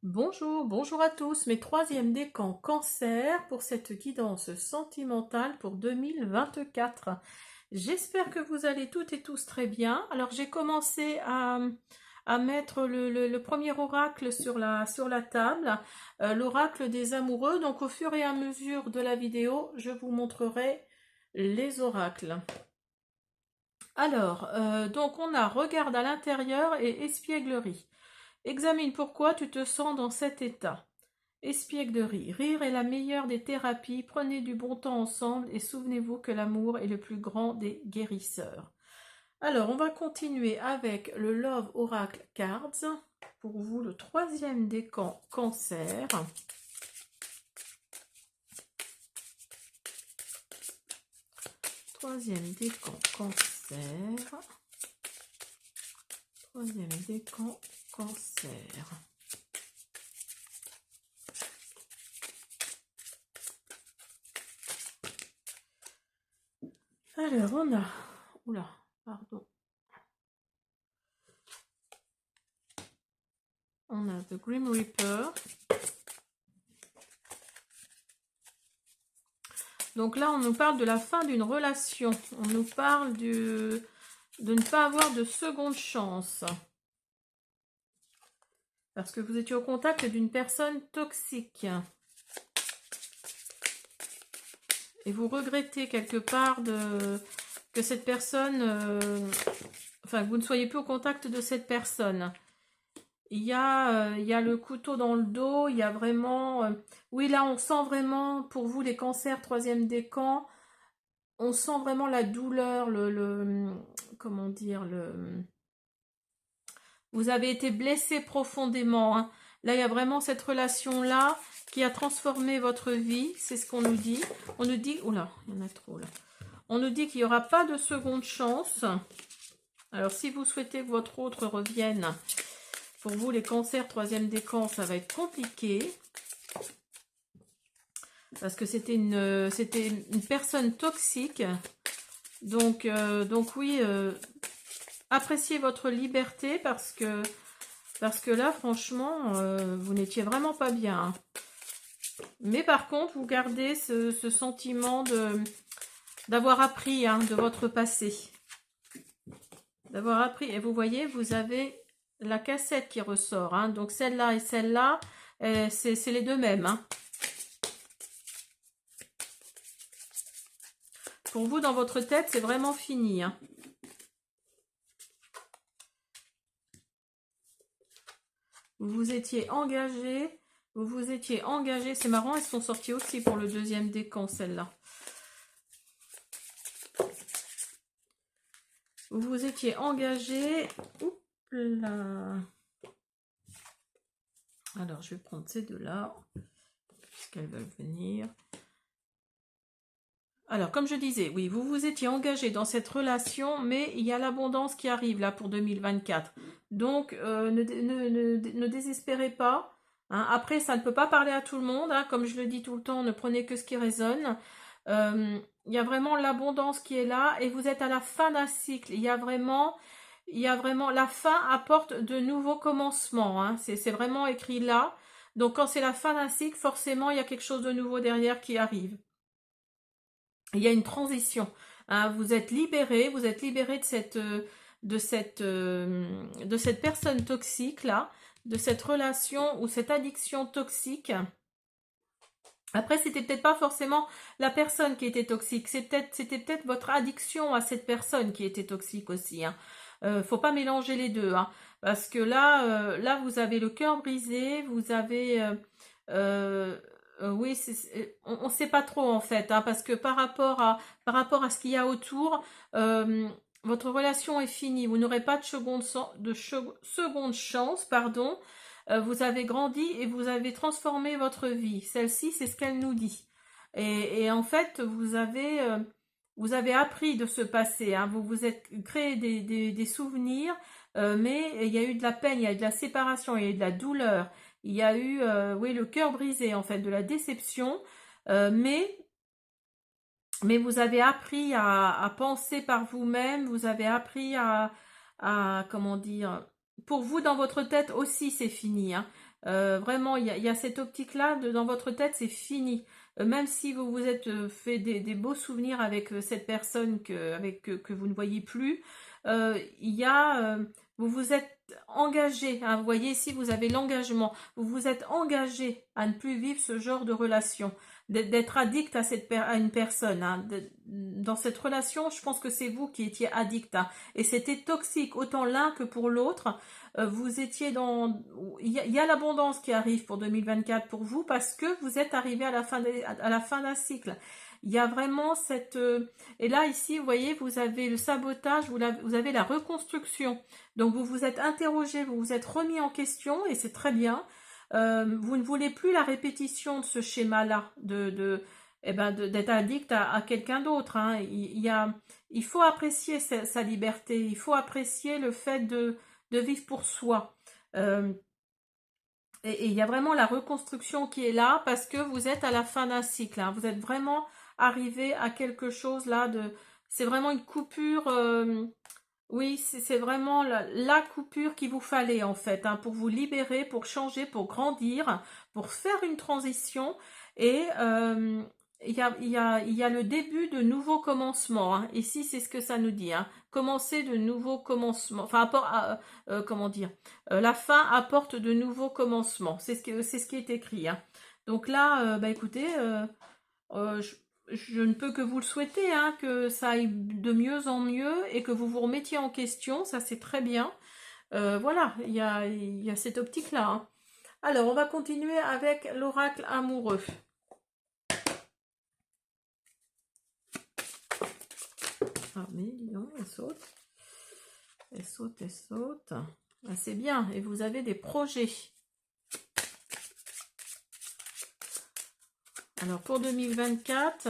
Bonjour, bonjour à tous, mes troisièmes décans cancer pour cette guidance sentimentale pour 2024. J'espère que vous allez toutes et tous très bien. Alors j'ai commencé à mettre le premier oracle sur la table, l'oracle des amoureux. Donc au fur et à mesure de la vidéo, je vous montrerai les oracles. Alors, donc on a regarde à l'intérieur et espièglerie. Examine pourquoi tu te sens dans cet état. Espièglerie. Rire est la meilleure des thérapies. Prenez du bon temps ensemble et souvenez-vous que l'amour est le plus grand des guérisseurs. Alors, on va continuer avec le Love Oracle Cards. Pour vous, le troisième décan cancer. Troisième décan cancer. Troisième décan cancer. Alors, on a... Oula, pardon. On a The Grim Reaper. Donc là, on nous parle de la fin d'une relation. On nous parle de ne pas avoir de seconde chance. Parce que vous étiez au contact d'une personne toxique. Et vous regrettez quelque part que cette personne... enfin, que vous ne soyez plus au contact de cette personne. Il y a le couteau dans le dos. Il y a vraiment... oui, là, on sent vraiment, pour vous, les cancers, troisième décan, on sent vraiment la douleur, comment dire, vous avez été blessé profondément, hein. Là, il y a vraiment cette relation-là qui a transformé votre vie, c'est ce qu'on nous dit. On nous dit, oula, il y en a trop là. On nous dit qu'il n'y aura pas de seconde chance. Alors, si vous souhaitez que votre autre revienne, pour vous, les cancers, troisième décan, ça va être compliqué. Parce que c'était une personne toxique. Donc oui, appréciez votre liberté parce que là, franchement, vous n'étiez vraiment pas bien, hein. Mais par contre, vous gardez ce sentiment d'avoir appris, hein, de votre passé. D'avoir appris. Et vous voyez, vous avez la cassette qui ressort, hein. Donc celle-là et celle-là, c'est les deux mêmes, hein. Pour vous, dans votre tête, c'est vraiment fini, hein. Vous vous étiez engagé. C'est marrant, elles sont sorties aussi pour le deuxième décan, celle-là. Vous vous étiez engagé. Oups là. Alors, je vais prendre ces deux-là, puisqu'elles veulent venir. Alors, comme je disais, oui, vous vous étiez engagé dans cette relation, mais il y a l'abondance qui arrive là pour 2024. Donc, ne désespérez pas, hein. Après, ça ne peut pas parler à tout le monde, hein. Comme je le dis tout le temps, ne prenez que ce qui résonne. Il y a vraiment l'abondance qui est là et vous êtes à la fin d'un cycle. Il y a vraiment, la fin apporte de nouveaux commencements, hein. C'est vraiment écrit là. Donc, quand c'est la fin d'un cycle, forcément, il y a quelque chose de nouveau derrière qui arrive. Il y a une transition, hein. Vous êtes libéré de cette personne toxique là, de cette relation ou cette addiction toxique. Après, c'était peut-être pas forcément la personne qui était toxique, c'était peut-être votre addiction à cette personne qui était toxique aussi, hein. Faut pas mélanger les deux, hein, parce que là, vous avez le cœur brisé, vous avez oui, on ne sait pas trop en fait, hein, parce que par rapport à ce qu'il y a autour, votre relation est finie. Vous n'aurez pas de seconde chance, pardon. Vous avez grandi et vous avez transformé votre vie. Celle-ci, c'est ce qu'elle nous dit. Et en fait, vous avez appris de ce passé, hein. Vous vous êtes créé des souvenirs, mais il y a eu de la peine, il y a eu de la séparation, il y a eu de la douleur. Il y a eu, oui, le cœur brisé, en fait, de la déception. Mais vous avez appris à penser par vous-même. Vous avez appris comment dire... Pour vous, dans votre tête aussi, c'est fini, hein. Vraiment, il y a cette optique-là dans votre tête, c'est fini. Même si vous vous êtes fait des beaux souvenirs avec cette personne que vous ne voyez plus, il y a, vous vous êtes engagé, hein, vous voyez ici, vous avez l'engagement, vous vous êtes engagé à ne plus vivre ce genre de relation, d'être addict à une personne. Hein. Dans cette relation, je pense que c'est vous qui étiez addict, hein, et c'était toxique, autant l'un que pour l'autre. Vous étiez dans... Il y a l'abondance qui arrive pour 2024 pour vous parce que vous êtes arrivé à la fin d'un cycle. Il y a vraiment cette... Et là, ici, vous voyez, vous avez le sabotage, vous avez la reconstruction. Donc, vous vous êtes interrogé, vous vous êtes remis en question et c'est très bien. Vous ne voulez plus la répétition de ce schéma-là, d'être addict à quelqu'un d'autre. Hein. Il faut apprécier sa liberté, il faut apprécier le fait de vivre pour soi. Et il y a vraiment la reconstruction qui est là parce que vous êtes à la fin d'un cycle. Hein. Vous êtes vraiment arrivé à quelque chose là de... C'est vraiment une coupure... oui, c'est vraiment la coupure qu'il vous fallait en fait, hein, pour vous libérer, pour changer, pour grandir, pour faire une transition. Et il y a le début de nouveaux commencements. Hein. Ici, c'est ce que ça nous dit. Hein. Commencer de nouveaux commencements. Enfin, comment dire, la fin apporte de nouveaux commencements. C'est ce qui est écrit. Hein. Donc là, bah écoutez, euh, je, je ne peux que vous le souhaiter, hein, que ça aille de mieux en mieux et que vous vous remettiez en question, ça c'est très bien. Voilà, il y a cette optique-là. Hein. Alors, on va continuer avec l'oracle amoureux. Ah mais non, elle saute. Elle saute, elle saute. Ah, c'est bien, et vous avez des projets. Alors, pour 2024,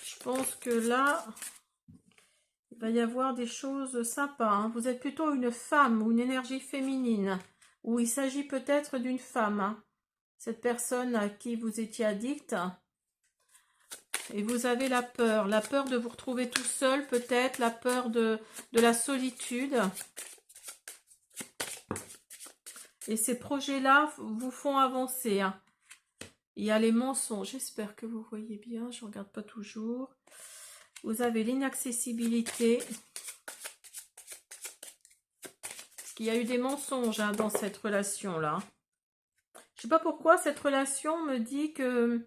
je pense que là... il va y avoir des choses sympas. Hein. Vous êtes plutôt une femme ou une énergie féminine. Ou il s'agit peut-être d'une femme. Hein. Cette personne à qui vous étiez addict. Et vous avez la peur de vous retrouver tout seul peut-être, la peur de la solitude. Et ces projets-là vous font avancer. Hein. Il y a les mensonges, j'espère que vous voyez bien, je ne regarde pas toujours. Vous avez l'inaccessibilité. Il y a eu des mensonges, hein, dans cette relation-là. Je sais pas pourquoi cette relation me dit que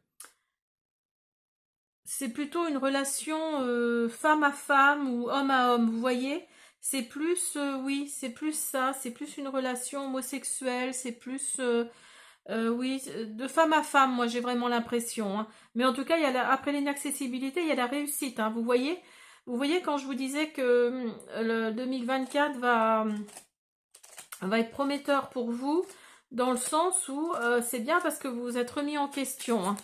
c'est plutôt une relation femme à femme ou homme à homme, vous voyez? C'est plus, oui, c'est plus ça, c'est plus une relation homosexuelle, c'est plus, oui, de femme à femme, moi j'ai vraiment l'impression. Hein. Mais en tout cas, après l'inaccessibilité, il y a la réussite, hein, vous voyez? Vous voyez quand je vous disais que le 2024 va être prometteur pour vous, dans le sens où c'est bien parce que vous vous êtes remis en question. Hein.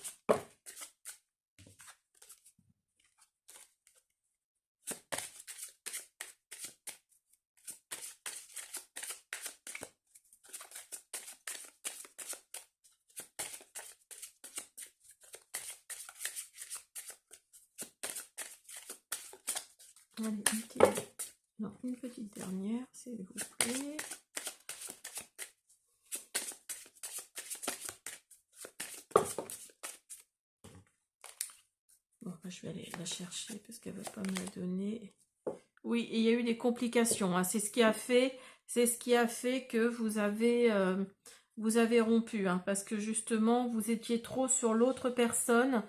Allez, une petite dernière, s'il vous plaît. Bon, je vais aller la chercher parce qu'elle ne veut pas me la donner. Oui, il y a eu des complications. Hein. C'est ce qui a fait que vous avez rompu. Hein, parce que justement, vous étiez trop sur l'autre personne.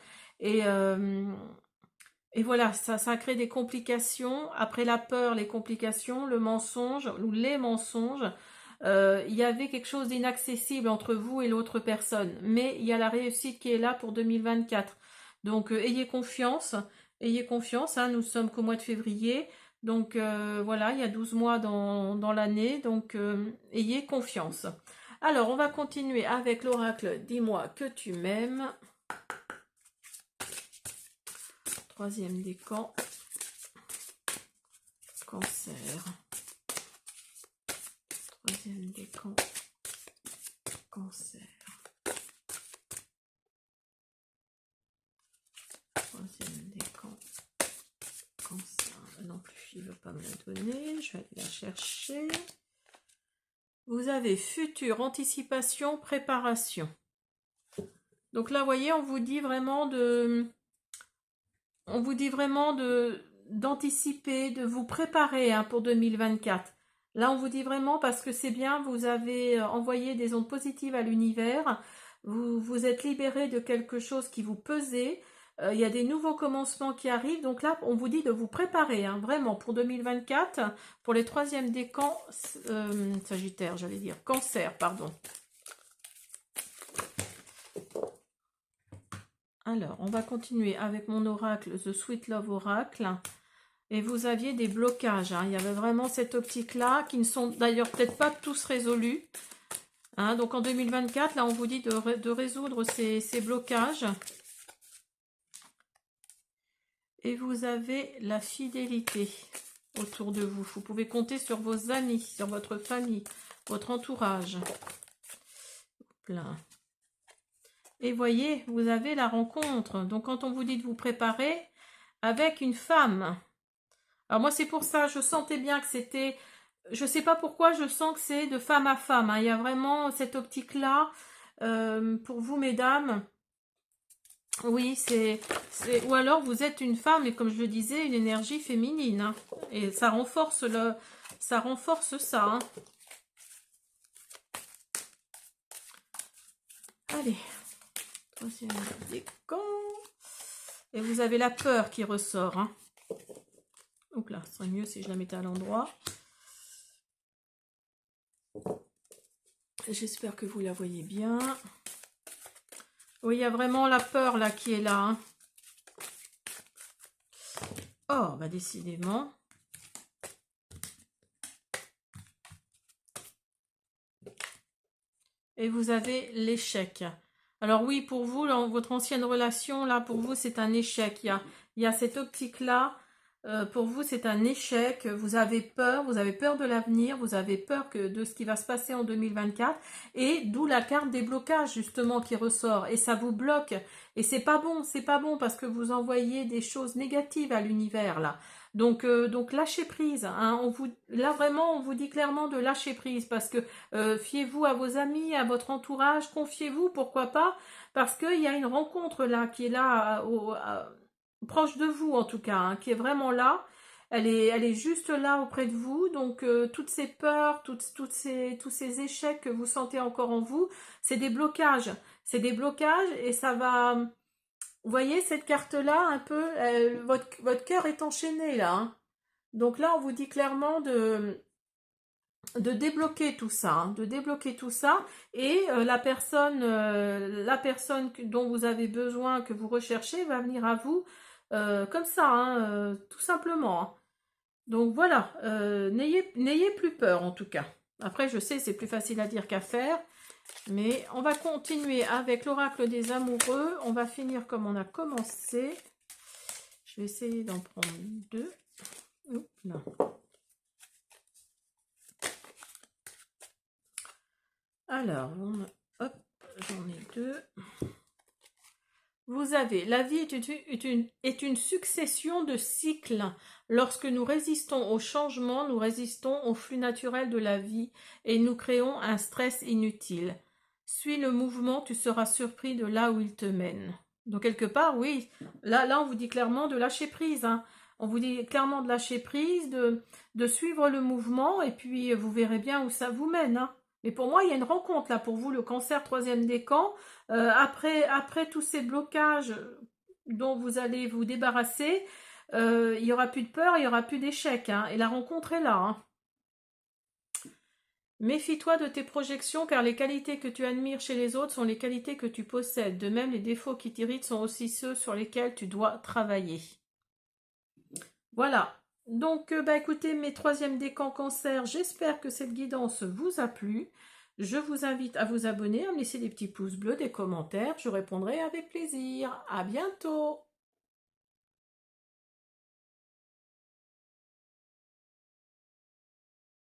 Et voilà, ça a créé des complications. Après la peur, les complications, le mensonge ou les mensonges. Il y avait quelque chose d'inaccessible entre vous et l'autre personne. Mais il y a la réussite qui est là pour 2024. Donc, ayez confiance. Ayez confiance. Hein, nous sommes qu'au mois de février. Donc, voilà, il y a 12 mois dans l'année. Donc, ayez confiance. Alors, on va continuer avec l'oracle « Dis-moi que tu m'aimes ». Troisième décan. Cancer. Troisième décan. Cancer. Troisième décan. Cancer. Non plus, il ne veut pas me la donner. Je vais aller la chercher. Vous avez futur, anticipation, préparation. Donc là, vous voyez, on vous dit vraiment d'anticiper, de vous préparer hein, pour 2024. Là, on vous dit vraiment parce que c'est bien, vous avez envoyé des ondes positives à l'univers, vous vous êtes libéré de quelque chose qui vous pesait, il y a des nouveaux commencements qui arrivent, donc là, on vous dit de vous préparer, hein, vraiment, pour 2024, pour les troisièmes décans, Sagittaire, j'allais dire, Cancer, pardon. Alors, on va continuer avec mon oracle, The Sweet Love Oracle. Et vous aviez des blocages. Hein. Il y avait vraiment cette optique-là, qui ne sont d'ailleurs peut-être pas tous résolus. Hein. Donc en 2024, là, on vous dit de résoudre ces blocages. Et vous avez la fidélité autour de vous. Vous pouvez compter sur vos amis, sur votre famille, votre entourage. Plein. Et voyez, vous avez la rencontre. Donc, quand on vous dit de vous préparer avec une femme. Alors, moi, c'est pour ça, je sentais bien que c'était... Je ne sais pas pourquoi, je sens que c'est de femme à femme. Hein. Il y a vraiment cette optique-là. Pour vous, mesdames. Oui, c'est... Ou alors, vous êtes une femme, et comme je le disais, une énergie féminine. Hein. Et ça renforce ça. Hein. Allez. Troisième décan. Et vous avez la peur qui ressort. Hein. Donc là, ce serait mieux si je la mettais à l'endroit. J'espère que vous la voyez bien. Oui, il y a vraiment la peur là qui est là. Hein. Oh, bah décidément. Et vous avez l'échec. Alors oui, pour vous, dans votre ancienne relation, là, pour vous, c'est un échec. Il y a cette optique-là. Pour vous, c'est un échec. Vous avez peur de l'avenir, vous avez peur de ce qui va se passer en 2024. Et d'où la carte des blocages, justement, qui ressort. Et ça vous bloque. Et c'est pas bon parce que vous envoyez des choses négatives à l'univers, là. Donc lâchez prise. Hein, là, vraiment, on vous dit clairement de lâcher prise parce que fiez-vous à vos amis, à votre entourage, confiez-vous, pourquoi pas, parce qu'il y a une rencontre là qui est là, proche de vous en tout cas, hein, qui est vraiment là. Elle est juste là auprès de vous, donc toutes ces peurs, tous ces échecs que vous sentez encore en vous, c'est des blocages. C'est des blocages et ça va... Vous voyez cette carte-là, un peu, votre cœur est enchaîné là. Hein. Donc là, on vous dit clairement de débloquer tout ça, hein, de débloquer tout ça, et la personne dont vous avez besoin, que vous recherchez, va venir à vous comme ça, hein, tout simplement. Hein. Donc voilà, n'ayez plus peur en tout cas. Après, je sais, c'est plus facile à dire qu'à faire, mais on va continuer avec l'oracle des amoureux. On va finir comme on a commencé. Je vais essayer d'en prendre deux. Oups, là. Alors, hop, j'en ai deux. Vous avez, la vie est une succession de cycles. Lorsque nous résistons au changement, nous résistons au flux naturel de la vie et nous créons un stress inutile. Suis le mouvement, tu seras surpris de là où il te mène. Donc quelque part, oui, là on vous dit clairement de lâcher prise. Hein. On vous dit clairement de lâcher prise, de suivre le mouvement et puis vous verrez bien où ça vous mène. Hein. Mais pour moi, il y a une rencontre là pour vous, le cancer troisième décan. Après tous ces blocages dont vous allez vous débarrasser, il n'y aura plus de peur, il n'y aura plus d'échec. Hein, et la rencontre est là. Hein. Méfie-toi de tes projections car les qualités que tu admires chez les autres sont les qualités que tu possèdes. De même, les défauts qui t'irritent sont aussi ceux sur lesquels tu dois travailler. Voilà. Donc, écoutez, mes troisièmes décans cancer, j'espère que cette guidance vous a plu. Je vous invite à vous abonner, à me laisser des petits pouces bleus, des commentaires. Je répondrai avec plaisir. À bientôt.